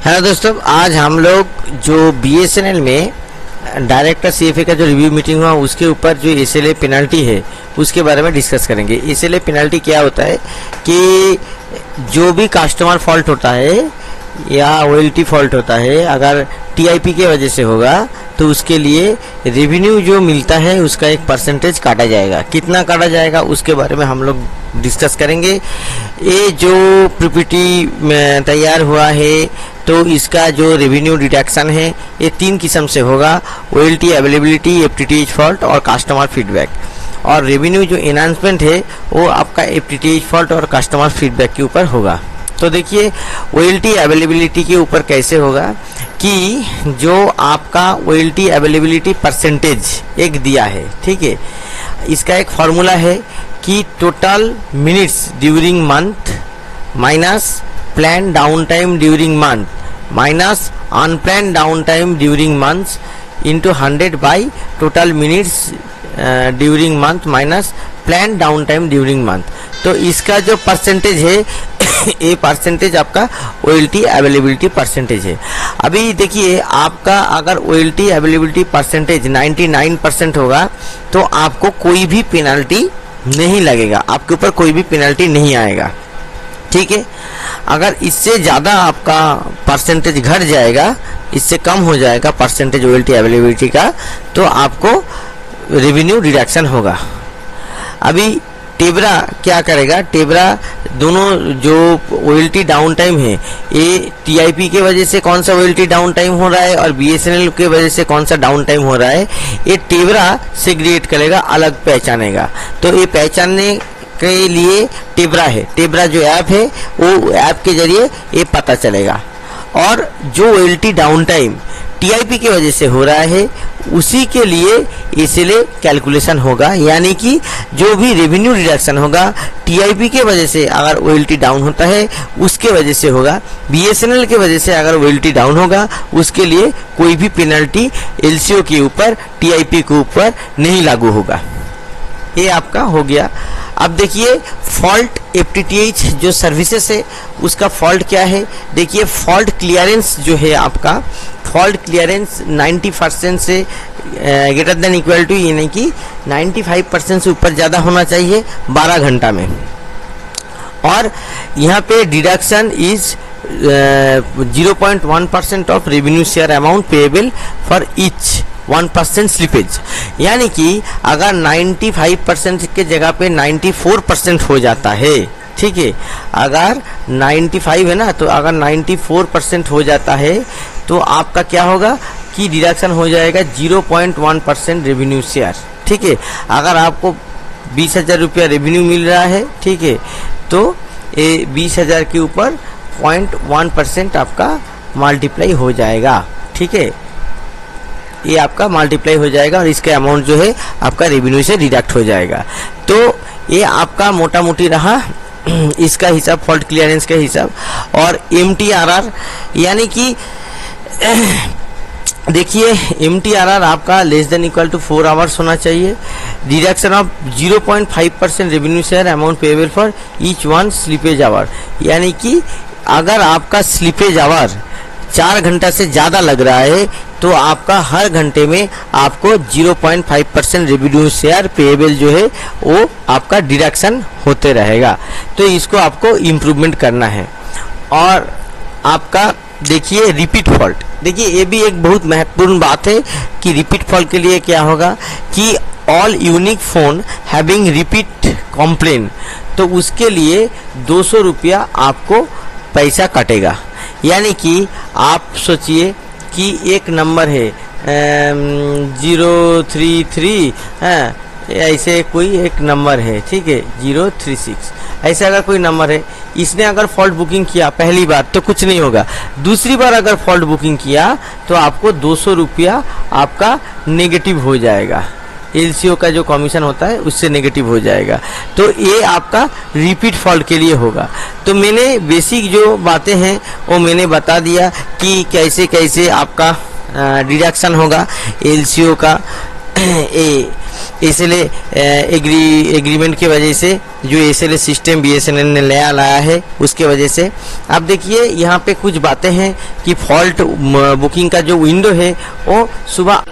Hello दोस्तों, आज हम लोग जो बीएसएनएल में डायरेक्टर सीएफए का जो रिव्यू मीटिंग हुआ उसके ऊपर जो एसएलए पेनल्टी है उसके बारे में डिस्कस करेंगे। एसएलए पेनल्टी क्या होता है कि जो भी कस्टमर फॉल्ट होता है या ओएलटी फॉल्ट होता है, अगर टीआईपी के वजह से होगा तो उसके लिए रेवेन्यू जो मिलता है उसका एक परसेंटेज काटा जाएगा। कितना काटा जाएगा उसके बारे में हम लोग डिस्कस करेंगे। ये जो पीपीटी में तैयार हुआ है तो इसका जो रेवेन्यू डिडक्शन है ये 3 किस्म से होगा: ओएलटी, अवेलेबिलिटी, एफटीटीएच फॉल्ट और कस्टमर फीडबैक। और रेवेन्यू जो एनहांसमेंट है वो आपका एफटीटीएच फॉल्ट और कस्टमर फीडबैक के ऊपर होगा। तो देखिए ओएलटी अवेलेबिलिटी के ऊपर कैसे होगा कि जो आपका ओएलटी अवेलेबिलिटी परसेंटेज एक दिया है, ठीक है, इसका एक फॉर्मूला है कि total minutes during month minus plan down time during month minus unplan down time during month into 100 by total minutes during month minus plan down time during month. तो इसका जो परसेंटेज है ये परसेंटेज आपका OLT availability percentage है। अभी देखिए आपका अगर ओएलटी अवेलेबिलिटी परसेंटेज 99% होगा तो आपको कोई भी पेनल्टी नहीं लगेगा, आपके ऊपर कोई भी पेनल्टी नहीं आएगा, ठीक है। अगर इससे ज़्यादा आपका परसेंटेज घट जाएगा, इससे कम हो जाएगा परसेंटेज ओएलटी अवेलेबिलिटी का, तो आपको रेवेन्यू डिडक्शन होगा। अभी टेबरा क्या करेगा? टेबरा दोनों जो ओएलटी डाउन टाइम है ये टीआईपी के वजह से कौन सा ओएलटी डाउन टाइम हो रहा है और बीएसएनएल के वजह से कौन सा डाउन टाइम हो रहा है, ये टेबरा सेग्रीगेट करेगा, अलग पहचानेगा। तो ये पहचानने के लिए टेबरा है, टेबरा जो ऐप है वो ऐप के जरिए ये पता चलेगा। और जो ओएलटी डाउन टाइम टीआईपी की वजह से हो रहा है उसी के लिए इसलिए कैलकुलेशन होगा, यानी कि जो भी रेवेन्यू रिडक्शन होगा टीआईपी के वजह से अगर ओएलटी डाउन होता है उसके वजह से होगा, बीएसएनएल के वजह से अगर ओएलटी डाउन होगा उसके लिए कोई भी पेनल्टी एलसीओ के ऊपर टीआईपी के ऊपर नहीं लागू होगा। ये आपका हो गया। अब देखिए फॉल्ट एफटीटीएच जो सर्विसेज है उसका फॉल्ट क्या है। देखिए फॉल्ट क्लियरेंस जो है आपका, फॉल्ट क्लियरेंस 90% से ग्रेटर देन इक्वल टू, यानी कि 95% से ऊपर ज़्यादा होना चाहिए 12 घंटा में। और यहाँ पे deduction is 0.1% of revenue share amount payable for each 1% slippage, यानी कि अगर 95% के जगह पे 94% हो जाता है, ठीक है, अगर 95 है ना तो अगर 94% हो जाता है तो आपका क्या होगा कि डिडक्शन हो जाएगा 0.1% रेवेन्यू शेयर, ठीक है। अगर आपको 20,000 रुपया रेवेन्यू मिल रहा है, ठीक है, तो ये 20,000 के ऊपर 0.1% आपका मल्टीप्लाई हो जाएगा, ठीक है, ये आपका मल्टीप्लाई हो जाएगा और इसका अमाउंट जो है आपका रेवेन्यू से डिडक्ट हो जाएगा। तो ये आपका मोटा मोटी रहा इसका हिसाब, फॉल्ट क्लियरेंस का हिसाब। और एमटीआरआर, यानी कि देखिए एमटीआरआर आपका less than equal to 4 hours होना चाहिए। Deduction of 0.5% revenue share amount payable for each 1 slippage hour, यानी कि अगर आपका स्लीपेज आवर 4 घंटा से ज़्यादा लग रहा है तो आपका हर घंटे में आपको 0.5% रेवेन्यू शेयर पेएबल जो है वो आपका डिडक्शन होते रहेगा। तो इसको आपको इम्प्रूवमेंट करना है। और आपका देखिए रिपीट फॉल्ट, देखिए ये भी एक बहुत महत्वपूर्ण बात है कि रिपीट फॉल्ट के लिए क्या होगा कि all unique phone having repeat complain, तो उसके लिए 200 रुपया आपको पैसा कटेगा। यानी कि आप सोचिए कि एक नंबर है 033 है, ऐसे कोई एक नंबर है, ठीक है, 036, ऐसा अगर कोई नंबर है, इसने अगर फॉल्ट बुकिंग किया पहली बार तो कुछ नहीं होगा, दूसरी बार अगर फॉल्ट बुकिंग किया तो आपको 200 रुपया आपका नेगेटिव हो जाएगा, एलसीओ का जो कमीशन होता है उससे नेगेटिव हो जाएगा। तो ये आपका रिपीट फॉल्ट के लिए होगा। तो मैंने बेसिक जो बातें हैं वो मैंने बता दिया कि कैसे कैसे आपका डिडक्शन होगा एलसीओ का। एसएलए एग्रीमेंट की वजह से, जो एसएलए सिस्टम बीएसएनएल ने नया लाया है उसके वजह से। अब देखिए यहाँ पे कुछ बातें हैं कि फॉल्ट बुकिंग का जो विंडो है वो सुबह।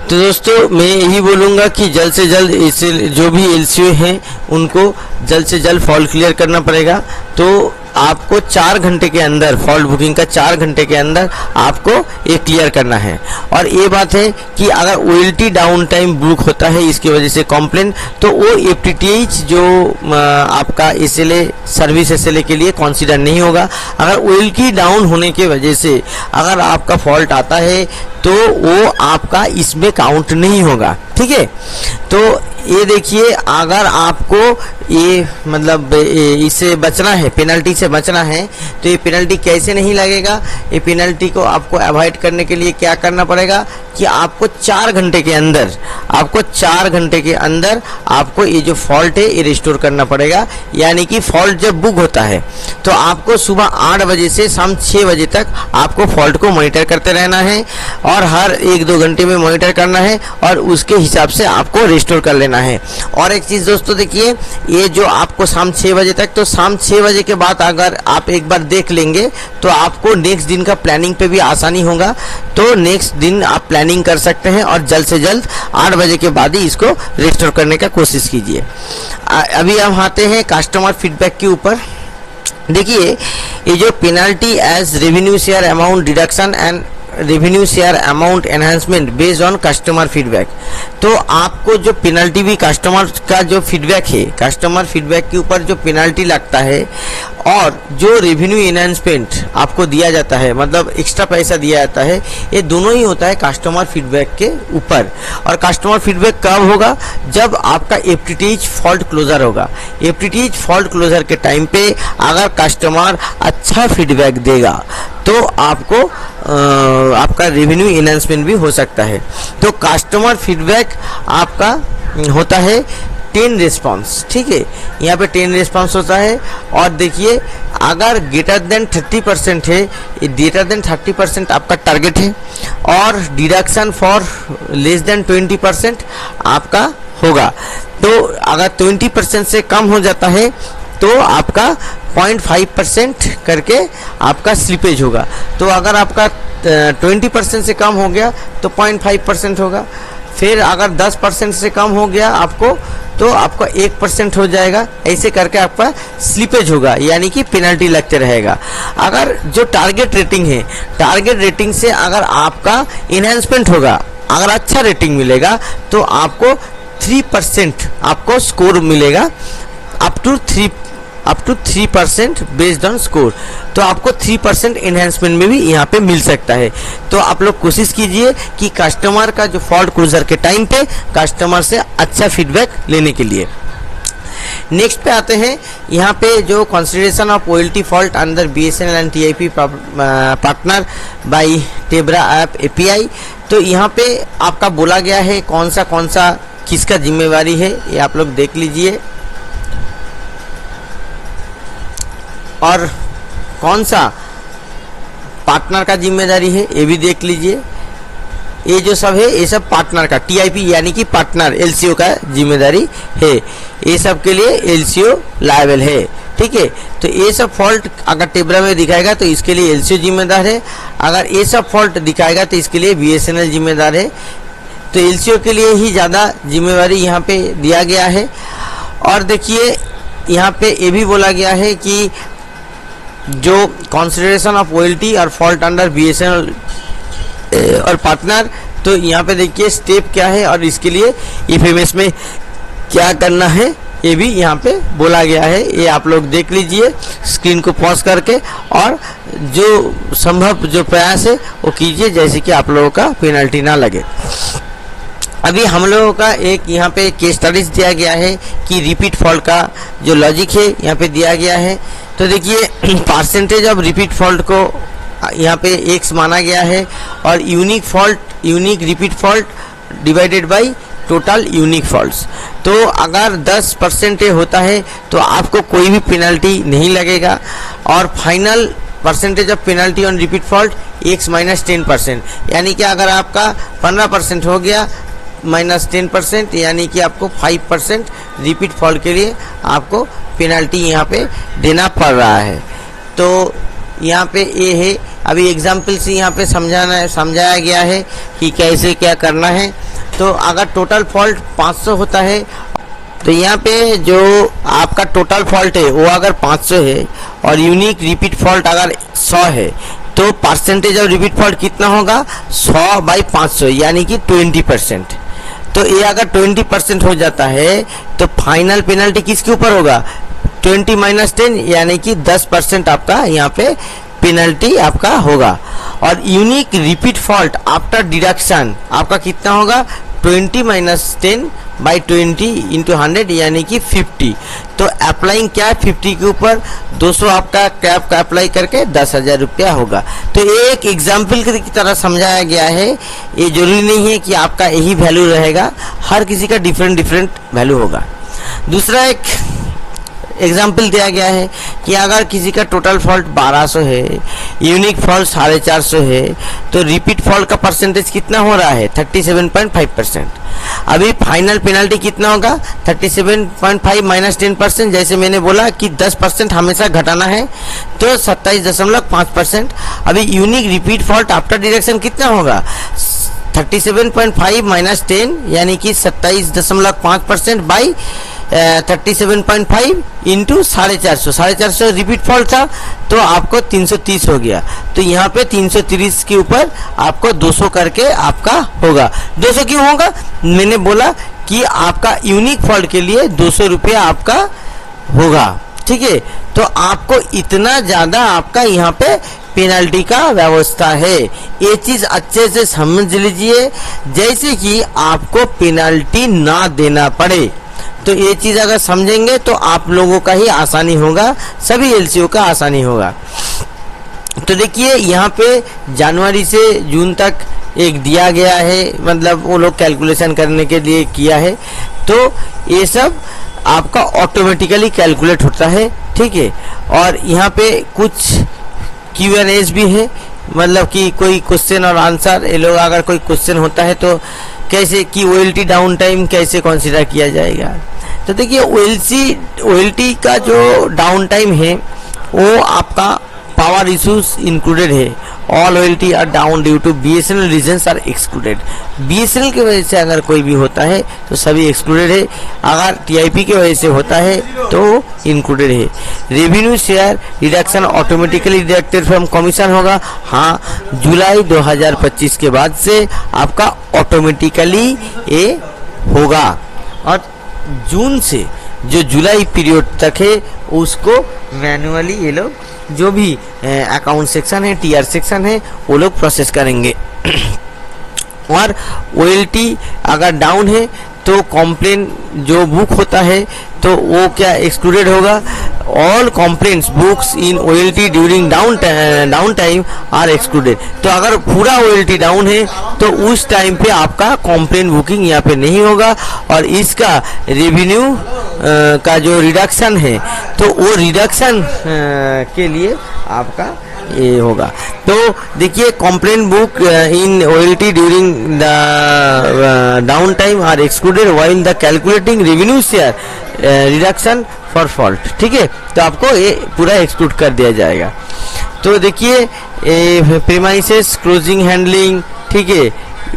तो दोस्तों मैं यही बोलूँगा कि जल्द से जल्द इसे जो भी एलसीओ हैं उनको जल्द से जल्द फॉल्ट क्लियर करना पड़ेगा। तो आपको 4 घंटे के अंदर, फॉल्ट बुकिंग का 4 घंटे के अंदर आपको ये क्लियर करना है। और ये बात है कि अगर ओएलटी डाउन टाइम बुक होता है इसकी वजह से कंप्लेन, तो वो एफटीटीएच जो आपका एसएलए सर्विस एसएलए के लिए कंसीडर नहीं होगा। अगर ओएलटी डाउन होने की वजह से अगर आपका फॉल्ट आता है तो वो आपका इसमें काउंट नहीं होगा, ठीक है। तो ये देखिए, अगर आपको ये मतलब इससे बचना है, पेनल्टी से बचना है, तो ये पेनल्टी कैसे नहीं लगेगा, ये पेनल्टी को आपको अवॉइड करने के लिए क्या करना पड़ेगा कि आपको 4 घंटे के अंदर, आपको ये जो फॉल्ट है ये रिस्टोर करना पड़ेगा। यानी कि फॉल्ट जब बुक होता है तो आपको सुबह 8 बजे से शाम 6 बजे तक आपको फॉल्ट को मॉनिटर करते रहना है और हर 1-2 घंटे में मॉनिटर करना है और उसके हिसाब से आपको रिस्टोर कर लेना है। और एक चीज़ दोस्तों देखिए, ये जो आपको शाम 6 बजे तक, तो शाम 6 बजे के बाद अगर आप एक बार देख लेंगे तो आपको नेक्स्ट दिन का प्लानिंग पे भी आसानी होगा। तो नेक्स्ट दिन आप प्लानिंग कर सकते हैं और जल्द से जल्द 8 बजे के बाद ही इसको रिस्टोर करने का कोशिश कीजिए। अभी हम आते हैं कस्टमर फीडबैक के ऊपर। देखिए, ये जो penalty as revenue share amount deduction and revenue share amount enhancement based on customer feedback, तो आपको जो पेनल्टी भी कस्टमर का जो फीडबैक है, कस्टमर फीडबैक के ऊपर जो पेनल्टी लगता है और जो रेवेन्यू एनहांसमेंट आपको दिया जाता है, मतलब एक्स्ट्रा पैसा दिया जाता है, ये दोनों ही होता है कस्टमर फीडबैक के ऊपर। और कस्टमर फीडबैक कब होगा? जब आपका एफटीटीएच फॉल्ट क्लोजर होगा। एफटीटीएच फॉल्ट क्लोजर के टाइम पे अगर कस्टमर अच्छा फीडबैक देगा तो आपको आपका रेवेन्यू एनहांसमेंट भी हो सकता है। तो कस्टमर फीडबैक आपका होता है 10 रिस्पॉन्स, ठीक है, यहाँ पे 10 रिस्पॉन्स होता है। और देखिए, अगर ग्रेटर देन 30% है, ग्रेटर देन 30% आपका टारगेट है और डिडक्शन फॉर लेस देन 20% आपका होगा। तो अगर 20% से कम हो जाता है तो आपका 0.5% करके आपका स्लिपेज होगा। तो अगर आपका 20% से कम हो गया तो 0.5% होगा। फिर अगर 10% से कम हो गया आपको, तो आपका 1% हो जाएगा। ऐसे करके आपका स्लिपेज होगा, यानी कि पेनल्टी लगते रहेगा। अगर जो टारगेट रेटिंग है, टारगेट रेटिंग से अगर आपका इनहेंसमेंट होगा, अगर अच्छा रेटिंग मिलेगा तो आपको 3% आपको स्कोर मिलेगा, up to 3% based on score. तो आपको 3% एनहांसमेंट में भी यहाँ पे मिल सकता है। तो आप लोग कोशिश कीजिए कि कस्टमर का जो फॉल्ट क्लोजर के टाइम पे कस्टमर से अच्छा फीडबैक लेने के लिए। नेक्स्ट पे आते हैं, यहाँ पे जो consideration of OLT fault under BSNL and TIP partner by टेब्रा ऐप एपीआई। तो यहाँ पे आपका बोला गया है कौन सा किसका जिम्मेवारी है, ये आप लोग देख लीजिए। और कौन सा पार्टनर का जिम्मेदारी है ये भी देख लीजिए। ये जो सब है ये सब पार्टनर का, टीआईपी यानी कि पार्टनर एलसीओ का जिम्मेदारी है। ये सब के लिए एलसीओ लायबल है, ठीक है। तो ये सब फॉल्ट अगर टेब्रा में दिखाएगा तो इसके लिए एलसीओ जिम्मेदार है। अगर ये सब फॉल्ट दिखाएगा तो इसके लिए बीएसएनएल जिम्मेदार है। तो एलसीओ के लिए ही ज़्यादा जिम्मेवारी यहाँ पे दिया गया है। और देखिए, यहाँ पे ये भी बोला गया है कि जो कंसिडरेशन ऑफ ओएलटी और फॉल्ट अंडर बीएसएनएल और पार्टनर, तो यहाँ पे देखिए स्टेप क्या है और इसके लिए ईफएमएस में क्या करना है ये भी यहाँ पे बोला गया है। ये आप लोग देख लीजिए स्क्रीन को पॉज करके, और जो संभव जो प्रयास है वो कीजिए, जैसे कि आप लोगों का पेनल्टी ना लगे। अभी हम लोगों का एक यहाँ पे केस स्टडीज दिया गया है कि रिपीट फॉल्ट का जो लॉजिक है यहाँ पे दिया गया है। तो देखिए, परसेंटेज ऑफ रिपीट फॉल्ट को यहाँ पे x माना गया है और unique repeat fault divided by total unique faults. तो अगर 10% होता है तो आपको कोई भी पेनल्टी नहीं लगेगा। और final percentage of penalty on repeat fault x - 10%, यानी कि अगर आपका 15% हो गया -10%, यानी कि आपको 5% रिपीट फॉल्ट के लिए आपको पेनल्टी यहाँ पे देना पड़ रहा है। तो यहाँ पे ये है, अभी एग्जाम्पल से यहाँ पे समझाया गया है कि कैसे क्या करना है। तो अगर टोटल फॉल्ट 500 होता है तो यहाँ पे जो आपका टोटल फॉल्ट है वो अगर 500 है और यूनिक रिपीट फॉल्ट अगर 100 है तो परसेंटेज ऑफ रिपीट फॉल्ट कितना होगा, 100/500 यानी कि 20%। तो ये अगर 20% हो जाता है तो फाइनल पेनल्टी किसके ऊपर होगा, 20 - 10 यानी कि 10% आपका यहाँ पे पेनल्टी आपका होगा। और unique repeat fault after deduction आपका कितना होगा, 20 - 10/20 × 100 यानी कि 50। तो अप्लाइंग क्या है 50 के ऊपर 200 आपका कैप का अप्लाई करके 10,000 रुपया होगा। तो एक एग्जाम्पल की तरह समझाया गया है, ये जरूरी नहीं है कि आपका यही वैल्यू रहेगा, हर किसी का डिफरेंट वैल्यू होगा। दूसरा एक एग्जाम्पल दिया गया है कि अगर किसी का टोटल फॉल्ट 1200 है, यूनिक फॉल्ट 450 है, तो रिपीट फॉल्ट का परसेंटेज कितना हो रहा है, 37.5%। अभी फाइनल पेनल्टी कितना होगा, 37.5 - 10%। जैसे मैंने बोला कि 10% हमेशा घटाना है, तो 27.5%। अभी unique repeat fault after deduction कितना होगा, 37.5 - 10 यानी कि 27.5% बाई 37.5 × 450 रिपीट फॉल्ट था तो आपको 330 हो गया। तो यहाँ पे 330 के ऊपर आपको 200 करके आपका होगा। 200 क्यों होगा, मैंने बोला कि आपका यूनिक फॉल्ट के लिए 200 रुपया आपका होगा, ठीक है। तो आपको इतना ज़्यादा आपका यहाँ पे पेनल्टी का व्यवस्था है, ये चीज़ अच्छे से समझ लीजिए, जैसे कि आपको पेनल्टी ना देना पड़े। तो ये चीज़ अगर समझेंगे तो आप लोगों का ही आसानी होगा, सभी एलसीओ का आसानी होगा। तो देखिए यहाँ पे जनवरी से जून तक एक दिया गया है, मतलब वो लोग कैलकुलेशन करने के लिए किया है। तो ये सब आपका ऑटोमेटिकली कैलकुलेट होता है, ठीक है। और यहाँ पे कुछ Q&As भी है, मतलब कि कोई क्वेश्चन और आंसर, ये लोग अगर कोई क्वेश्चन होता है तो कैसे कि OLT डाउन टाइम कैसे कंसीडर किया जाएगा। तो देखिए OLT का जो डाउन टाइम है वो आपका पावर इश्यूज इंक्लूडेड है। All OLT are down due to BSNL reasons are excluded. BSNL की वजह से अगर कोई भी होता है तो सभी एक्सक्लूडेड है, अगर TIP की वजह से होता है तो इंक्लूडेड है। Revenue share reduction automatically deducted from commission होगा, हाँ, जुलाई 2025 के बाद से आपका ऑटोमेटिकली ये होगा। और जून से जो जुलाई पीरियड तक है उसको मैनुअली ये लोग जो भी अकाउंट सेक्शन है, TR सेक्शन है, वो लोग प्रोसेस करेंगे। और OLT अगर डाउन है तो कंप्लेन जो बुक होता है तो वो क्या एक्सक्लूडेड होगा। All complaints books in OLT during down time are excluded. तो अगर पूरा OLT डाउन है तो उस टाइम पे आपका कंप्लेन बुकिंग यहाँ पे नहीं होगा। और इसका रेवेन्यू का जो रिडक्शन है तो वो रिडक्शन के लिए आपका ये होगा। तो देखिए complaint book in OLT during the down time are excluded while the calculating revenue share reduction for fault, ठीक है। तो आपको ये पूरा एक्सक्लूड कर दिया जाएगा। तो देखिए प्रीमाइसेस क्लोजिंग हैंडलिंग, ठीक है,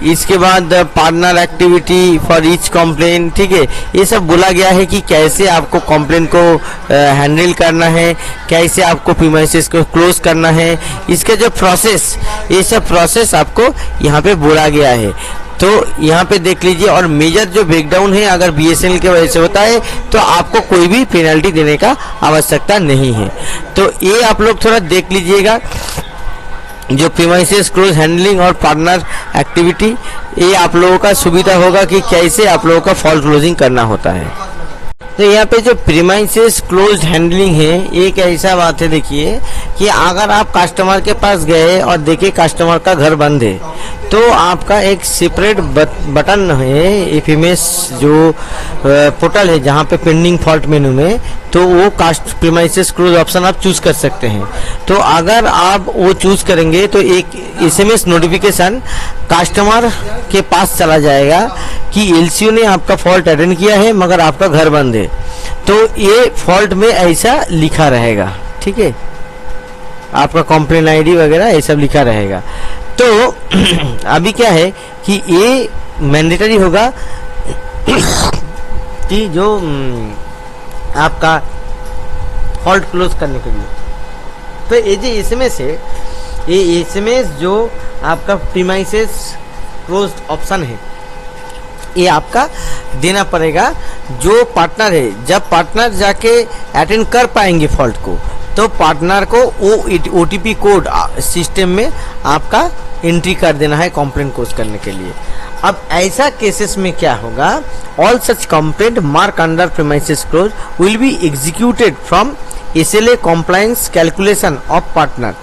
इसके बाद partner activity for each complain, ठीक है। ये सब बोला गया है कि कैसे आपको कंप्लेन को हैंडल करना है, कैसे आपको प्रीमाइसेस को क्लोज करना है, इसका जो प्रोसेस, ये सब प्रोसेस आपको यहाँ पे बोला गया है। तो यहाँ पे देख लीजिए। और मेजर जो ब्रेकडाउन है अगर BSNL के वजह से होता है तो आपको कोई भी पेनल्टी देने का आवश्यकता नहीं है। तो ये आप लोग थोड़ा देख लीजिएगा, जो प्रीमाइसेस क्लोज हैंडलिंग और पार्टनर एक्टिविटी, ये आप लोगों का सुविधा होगा कि कैसे आप लोगों का फॉल्ट क्लोजिंग करना होता है। तो यहाँ पे जो प्रीमाइसेस क्लोज हैंडलिंग है, एक ऐसा बात है देखिए कि अगर आप कस्टमर के पास गए और देखे कस्टमर का घर बंद है तो आपका एक सेपरेट बटन है FMS जो पोर्टल है जहाँ पे पेंडिंग फॉल्ट मेनू में, तो वो प्रीमाइसेस क्लोज ऑप्शन आप चूज कर सकते हैं। तो अगर आप वो चूज करेंगे तो एक SMS नोटिफिकेशन कस्टमर के पास चला जाएगा कि एलसीओ ने आपका फॉल्ट अटेंड किया है मगर आपका घर बंद है, तो ये फॉल्ट में ऐसा लिखा रहेगा, ठीक है, आपका कंप्लेन आईडी वगैरह ये सब लिखा रहेगा। तो अभी क्या है कि ये मैंडेटरी होगा कि जो आपका फॉल्ट क्लोज करने के लिए। तो ये जो एसएमएस है, ये एसएमएस जो आपका प्रीमाइसेस क्लोज ऑप्शन है, ये आपका देना पड़ेगा जो पार्टनर है। जब पार्टनर जाके अटेंड कर पाएंगे फॉल्ट को, तो पार्टनर को वो ओटीपी कोड सिस्टम में आपका एंट्री कर देना है कंप्लेंट क्लोज करने के लिए। अब ऐसा केसेस में क्या होगा, all such complaint mark under premises close will be executed from SLA compliance calculation of partner.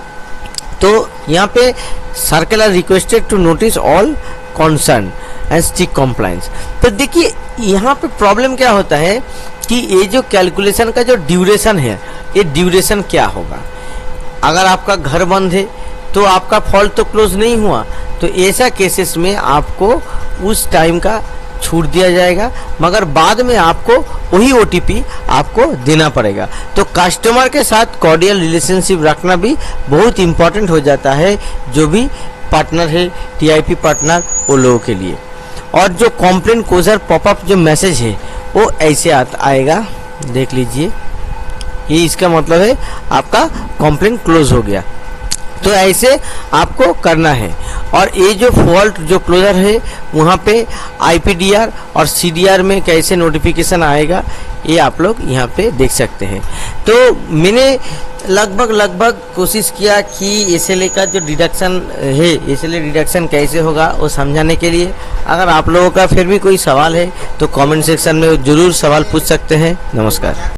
तो यहाँ पे circular requested to notice all concern and stick compliance. तो देखिए यहाँ पे प्रॉब्लम क्या होता है कि ये जो कैलकुलेशन का जो ड्यूरेशन है, ये ड्यूरेशन क्या होगा। अगर आपका घर बंद है तो आपका फॉल्ट तो क्लोज नहीं हुआ, तो ऐसा केसेस में आपको उस टाइम का छूट दिया जाएगा, मगर बाद में आपको वही ओटीपी आपको देना पड़ेगा। तो कस्टमर के साथ कॉर्डियल रिलेशनशिप रखना भी बहुत इंपॉर्टेंट हो जाता है, जो भी पार्टनर है, टीआईपी पार्टनर, वो लोगों के लिए। और जो कंप्लेंट क्लोजर पॉपअप जो मैसेज है वो ऐसे आएगा, देख लीजिए, ये इसका मतलब है आपका कंप्लेंट क्लोज हो गया। तो ऐसे आपको करना है। और ये जो फॉल्ट जो क्लोजर है वहाँ पे आईपीडीआर और सीडीआर में कैसे नोटिफिकेशन आएगा, ये आप लोग यहाँ पे देख सकते हैं। तो मैंने लगभग कोशिश किया कि एसएलए का जो डिडक्शन है, एसएलए डिडक्शन कैसे होगा वो समझाने के लिए। अगर आप लोगों का फिर भी कोई सवाल है तो कमेंट सेक्शन में ज़रूर सवाल पूछ सकते हैं। नमस्कार।